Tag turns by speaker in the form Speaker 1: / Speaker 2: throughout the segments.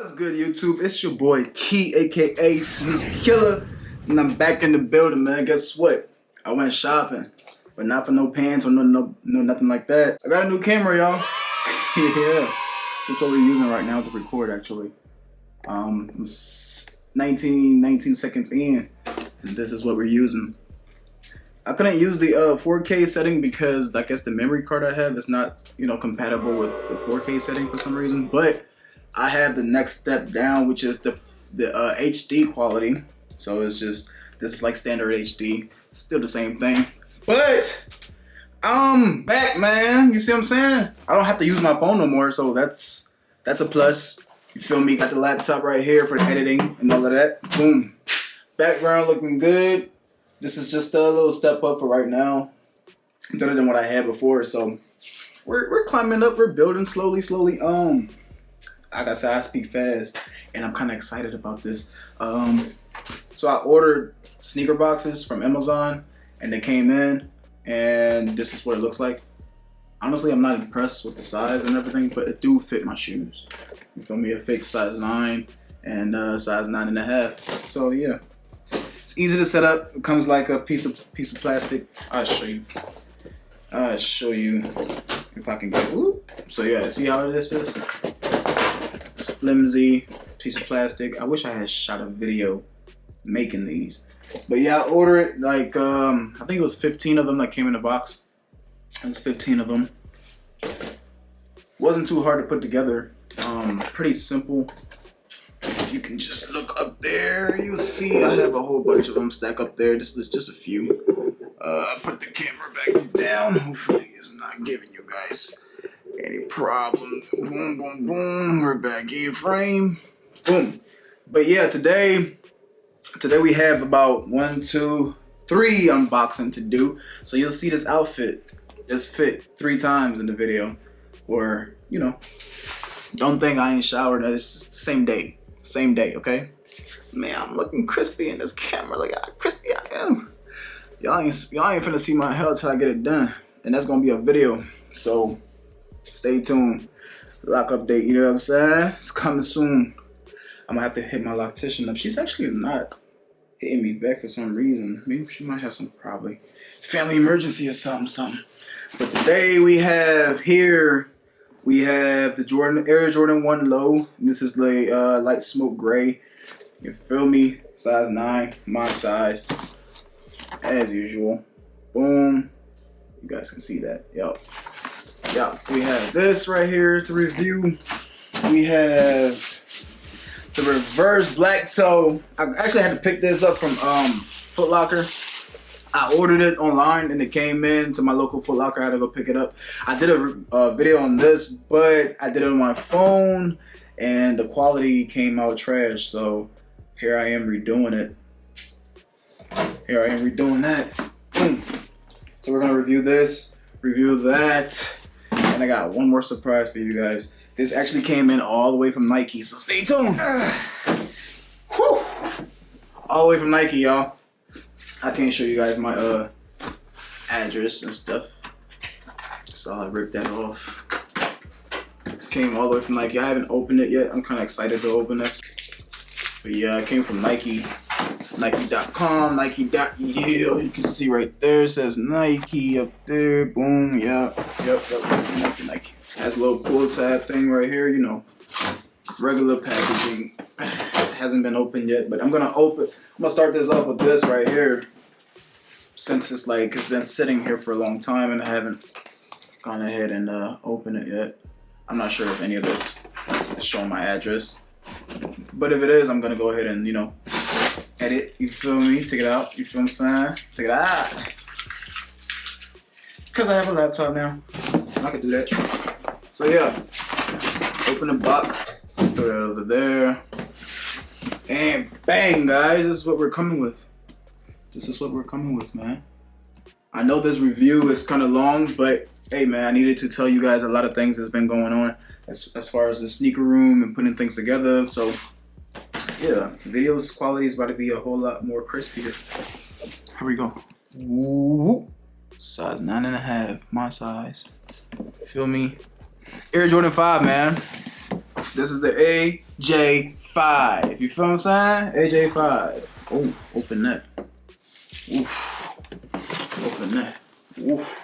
Speaker 1: What's good, YouTube? It's your boy Key, aka Sneak Killer, and I'm back in the building, man. Guess what? I went shopping, but not for no pants or no nothing like that. I got a new camera, y'all. Yeah, this is what we're using right now to record. Actually, 19 seconds in, and this is what we're using. I couldn't use the 4K setting because I guess the memory card I have is not, compatible with the 4K setting for some reason. But I have the next step down, which is the HD quality. So it's just, this is like standard HD, still the same thing. But I'm back, man. You see what I'm saying? I don't have to use my phone no more, so that's a plus. You feel me? Got the laptop right here for the editing and all of that. Boom. Background looking good. This is just a little step up for right now, better than what I had before. So we're climbing up. We're building slowly. Like I said, I speak fast, and I'm kind of excited about this. So I ordered sneaker boxes from Amazon, and they came in, and this is what it looks like. Honestly, I'm not impressed with the size and everything, but it do fit my shoes. You feel me? It fits size 9 and size 9.5. So yeah. It's easy to set up. It comes like a piece of plastic. I'll show you if I can get it. Ooh. So yeah, see how this is? It's a flimsy piece of plastic. I wish I had shot a video making these. But yeah, I ordered it like I think it was 15 of them that came in the box. There's 15 of them. Wasn't too hard to put together. Pretty simple. You can just look up there. You'll see I have a whole bunch of them stacked up there. This is just a few. I put the camera back down. Hopefully it's not giving you guys any problem. Boom, boom, boom. We're back in frame. Boom. But yeah, today we have about 1, 2, 3 unboxing to do. So you'll see this outfit just fit 3 times in the video. Or, don't think I ain't showered. It's just the same day. Same day, okay? Man, I'm looking crispy in this camera. Look how crispy I am. Y'all ain't finna see my hair till I get it done. And that's gonna be a video. So stay tuned. Lock update, you know what I'm saying? It's coming soon. I'm gonna have to hit my loctician up. She's actually not hitting me back for some reason. Maybe she might have some probably family emergency or something. But today we have here, we have the Air Jordan 1 Low. This is the light smoke gray. You feel me? Size 9, my size. As usual. Boom. You guys can see that. Yup. We have this right here to review. We have the reverse black toe. I actually had to pick this up from Foot Locker. I ordered it online and it came in to my local Foot Locker. I had to go pick it up. I did a video on this, but I did it on my phone and the quality came out trash. So here I am redoing it. Here I am redoing that. Boom. So we're gonna review this, review that, and I got one more surprise for you guys. This actually came in all the way from Nike, so stay tuned. Whew. All the way from Nike, y'all. I can't show you guys my address and stuff, so I ripped that off. This came all the way from Nike. I haven't opened it yet. I'm kind of excited to open this. But yeah, it came from Nike, Nike.com, Nike.eu. You can see right there, it says Nike up there. Boom, yep. Nike. Has a little pull tab thing right here, regular packaging. It hasn't been opened yet, but I'm gonna start this off with this right here. Since it's been sitting here for a long time and I haven't gone ahead and opened it yet. I'm not sure if any of this is showing my address. But if it is, I'm gonna go ahead and, edit, you feel me? Take it out, you feel what I'm saying? Take it out. Because I have a laptop now. I can do that. So yeah, open the box, throw that over there. And bang, guys, this is what we're coming with. This is what we're coming with, man. I know this review is kind of long, but hey, man, I needed to tell you guys a lot of things that's been going on as far as the sneaker room and putting things together. So yeah, video's quality is about to be a whole lot more crispier. Here we go. Ooh, size 9.5, my size. Feel me? Air Jordan 5, man. This is the AJ5. You feel what I'm saying? AJ5. Oh, open that. Oof. Open that. Oof.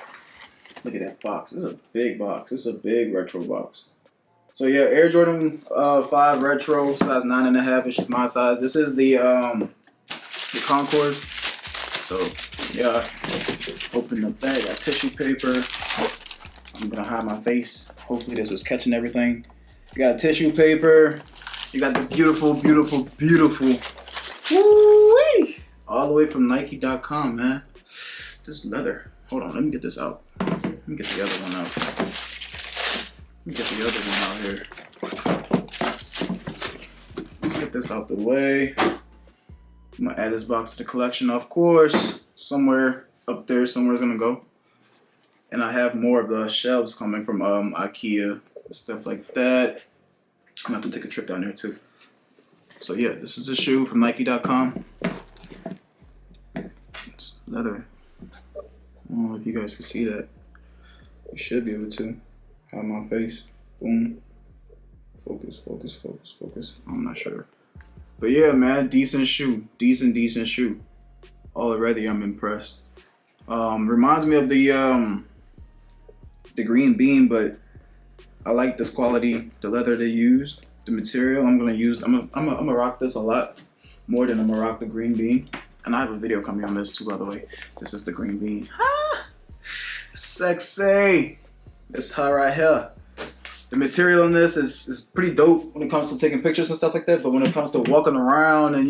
Speaker 1: Look at that box. This is a big box. This is a big retro box. So yeah, Air Jordan 5 Retro, size 9.5, which is my size. This is the Concord. So yeah, open the bag. Got tissue paper. I'm gonna hide my face. Hopefully this is catching everything. You got tissue paper. You got the beautiful, beautiful, beautiful. Woo-wee! All the way from Nike.com, man. This leather. Hold on, let me get this out. Let me get the other one out. Let me get the other one out here. Let's get this out the way. I'm gonna add this box to the collection, of course. Somewhere up there, somewhere's gonna go. And I have more of the shelves coming from IKEA, stuff like that. I'm gonna have to take a trip down there too. So yeah, this is a shoe from Nike.com. It's leather. I don't know if you guys can see that. You should be able to. Have my face. Boom. Focus, focus, focus, focus. I'm not sure. But yeah, man, decent shoe. Decent shoe. Already I'm impressed. Reminds me of the green bean, but I like this quality, the leather they used, the material. I'm gonna rock this a lot more than I'm gonna rock the green bean. And I have a video coming on this too, by the way. This is the green bean. Ah, sexy. It's her right here. The material in this is pretty dope when it comes to taking pictures and stuff like that. But when it comes to walking around and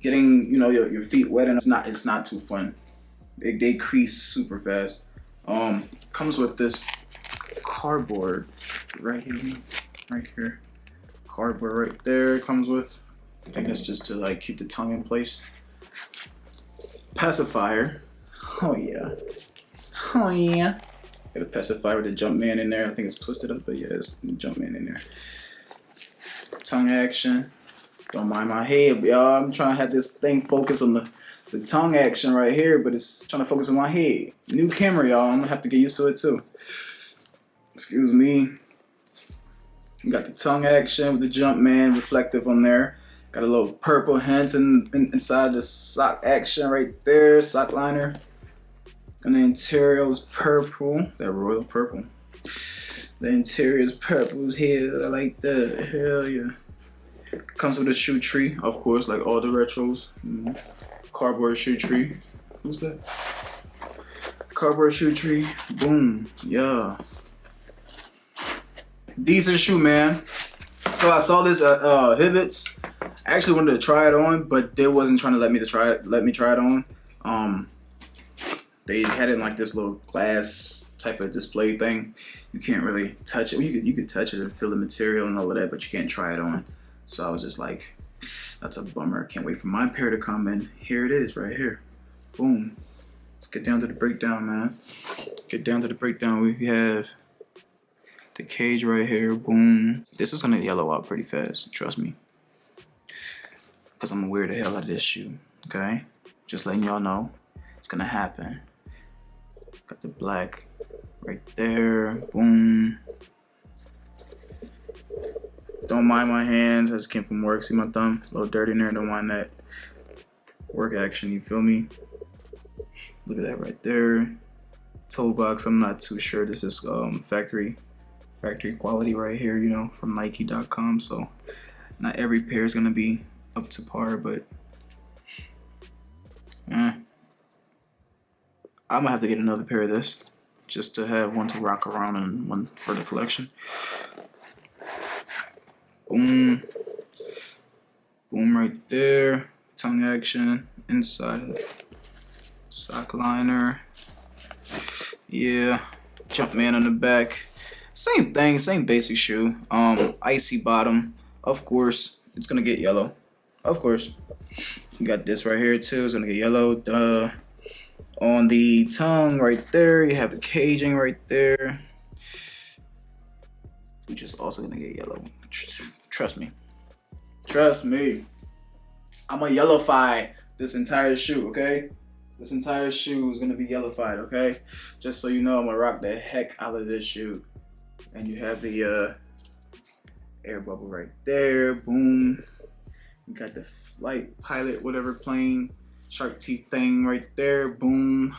Speaker 1: getting your feet wet, and it's not too fun. They crease super fast. Comes with this cardboard right here. Cardboard right there comes with. I think that's just to like keep the tongue in place. Pacifier. Oh yeah. Oh yeah. Got a pacifier with a Jumpman in there. I think it's twisted up, but yeah, it's Jumpman in there. Tongue action. Don't mind my head, y'all. I'm trying to have this thing focus on the tongue action right here, but it's trying to focus on my head. New camera, y'all. I'm gonna have to get used to it too. Excuse me. Got the tongue action with the Jumpman reflective on there. Got a little purple hint inside the sock action right there, sock liner. And the interior is purple, that royal purple. The interior is purple here, I like that, hell yeah. Comes with a shoe tree, of course, like all the retros. Cardboard shoe tree. Who's that? Cardboard shoe tree, boom, yeah. Decent shoe, man. So I saw this at Hibbett's. I actually wanted to try it on, but they wasn't trying to let me try it on. They had it in like this little glass type of display thing. You can't really touch it. Well, you could touch it and feel the material and all of that, but you can't try it on. So I was just like, that's a bummer. Can't wait for my pair to come, and here it is right here. Boom. Let's get down to the breakdown, man. Get down to the breakdown. We have the cage right here. Boom. This is gonna yellow out pretty fast, trust me. Because I'm gonna wear the hell out of this shoe, okay? Just letting y'all know it's gonna happen. Got the black right there, boom. Don't mind my hands, I just came from work, see my thumb? A little dirty in there, don't mind that work action, you feel me? Look at that right there. Toe box, I'm not too sure, this is factory quality right here, from Nike.com, so not every pair is gonna be up to par, but I'm gonna have to get another pair of this just to have one to rock around and one for the collection. Boom. Boom right there. Tongue action inside of the sock liner. Yeah. Jumpman on the back. Same thing, same basic shoe. Icy bottom. Of course, it's gonna get yellow. Of course. You got this right here too, it's gonna get yellow. Duh. On the tongue right there, you have the caging right there, which is also gonna get yellow. Trust me. Trust me. I'm gonna yellowfy this entire shoe, okay? This entire shoe is gonna be yellowfied, okay? Just so you know, I'm gonna rock the heck out of this shoe. And you have the Air bubble right there. Boom. You got the flight pilot, whatever plane, shark teeth thing right there. Boom.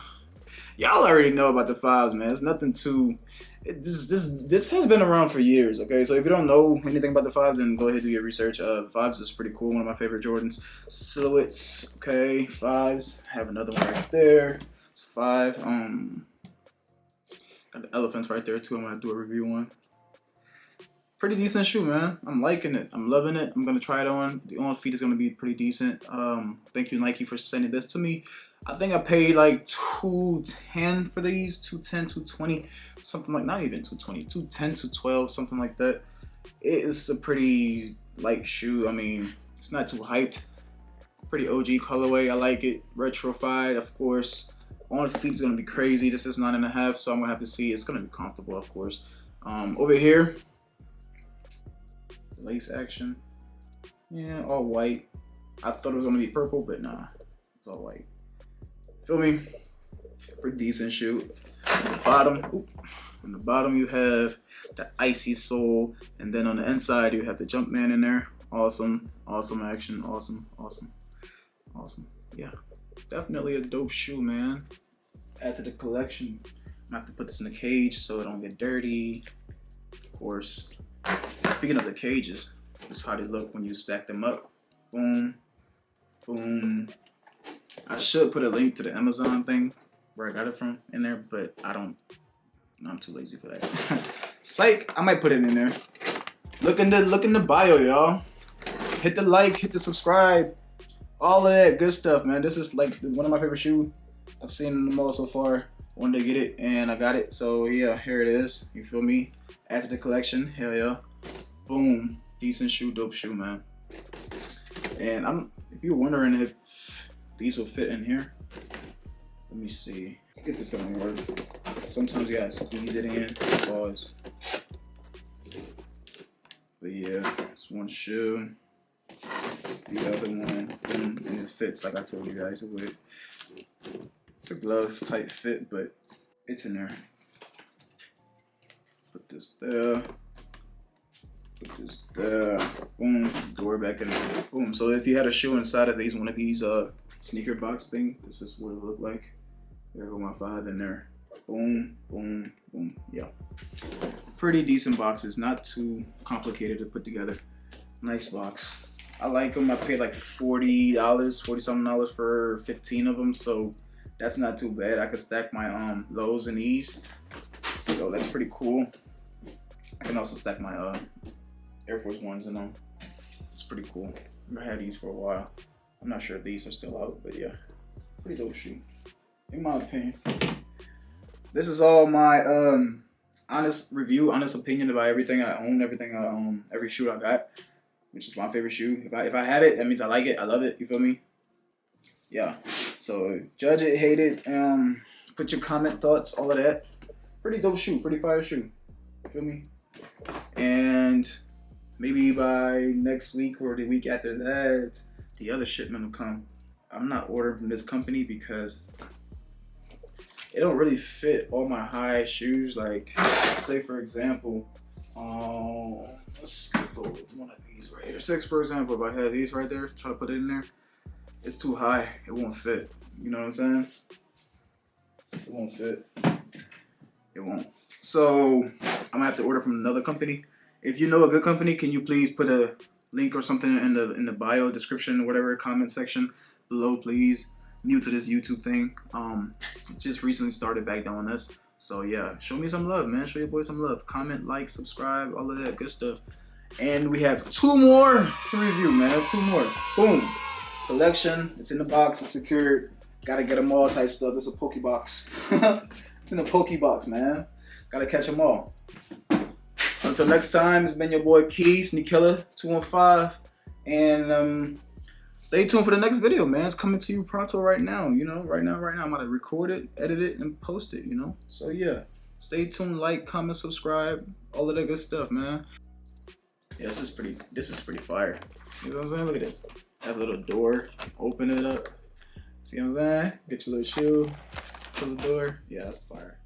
Speaker 1: Y'all already know about the fives, man. It's nothing too. This has been around for years, okay? So if you don't know anything about the fives, then go ahead and do your research. The fives is pretty cool. One of my favorite Jordans. Silhouettes, okay? Fives. Have another one right there. It's 5. Got the elephants right there too. I'm gonna do a review on. Pretty decent shoe, man. I'm liking it. I'm loving it. I'm gonna try it on. The on feet is gonna be pretty decent. Thank you, Nike, for sending this to me. I think I paid like $210 for these, $210, $220, something like, not even $220, $210, $212, something like that. It is a pretty light shoe. I mean, it's not too hyped. Pretty OG colorway. I like it. Retrofied, of course. On feet is gonna be crazy. This is 9.5, so I'm gonna have to see. It's gonna be comfortable, of course. Over here, lace action. Yeah, all white. I thought it was gonna be purple, but nah, it's all white. Feel me? Pretty decent shoe. On the bottom you have the icy sole, and then on the inside you have the Jumpman in there. Awesome, awesome action, awesome, awesome, awesome. Yeah, definitely a dope shoe, man. Add to the collection. I have to put this in the cage so it don't get dirty. Of course. Speaking of the cages, this is how they look when you stack them up. Boom, boom. I should put a link to the Amazon thing where I got it from in there, but I'm too lazy for that. Psych, I might put it in there. Look in the bio, y'all. Hit the like, hit the subscribe, all of that good stuff, man. This is like one of my favorite shoes I've seen in the mall so far. Wanted to get it, and I got it. So yeah, here it is. You feel me? Add to the collection. Hell yeah. Boom. Decent shoe, dope shoe, man. And if you're wondering if these will fit in here, let me see if it's gonna work. Sometimes you gotta squeeze it in. Pause. But yeah, it's one shoe. It's the other one, and it fits like I told you guys it would. It's a glove type fit, but it's in there. Put this there. Put this there. Boom. Door back in there. Boom. So if you had a shoe inside of one of these sneaker box thing, this is what it looked like. There go my 5 in there. Boom, boom, boom. Yeah. Pretty decent boxes. Not too complicated to put together. Nice box. I like them. I paid like $40, $40-something for 15 of them, so that's not too bad. I could stack my lows and ease. So that's pretty cool. I can also stack my Air Force Ones in them. It's pretty cool. I've had these for a while. I'm not sure if these are still out, but yeah, pretty dope shoe, in my opinion. This is all my honest review, honest opinion about everything I own, every shoe I got, which is my favorite shoe. If I have it, that means I like it, I love it. You feel me? Yeah. So judge it, hate it, put your comment, thoughts, all of that. Pretty dope shoe, pretty fire shoe. You feel me? And maybe by next week or the week after that, the other shipment will come. I'm not ordering from this company because it don't really fit all my high shoes. Like, say for example, let's go with one of these right here. 6, for example, if I had these right there, try to put it in there, it's too high. It won't fit. You know what I'm saying? It won't fit. It won't. So I'm gonna have to order from another company. If you know a good company, can you please put a link or something in the bio description, whatever, comment section below, please. New to this YouTube thing. Just recently started back doing this. So yeah, show me some love, man. Show your boy some love. Comment, like, subscribe, all of that good stuff. And we have 2 more to review, man. 2 more. Boom. Collection. It's in the box. It's secured. Gotta get them all type stuff. It's a Pokebox. It's in a Pokebox, man. Gotta catch them all. Until next time, it's been your boy Key, Sneakilla 215, and stay tuned for the next video, man. It's coming to you pronto right now. You know, right now. I'm about to record it, edit it, and post it. You know, so yeah, stay tuned, like, comment, subscribe, all of that good stuff, man. Yeah, this is pretty fire. You know what I'm saying? Look at this. Has a little door. Open it up. See what I'm saying? Get your little shoe. Close the door. Yeah, that's fire.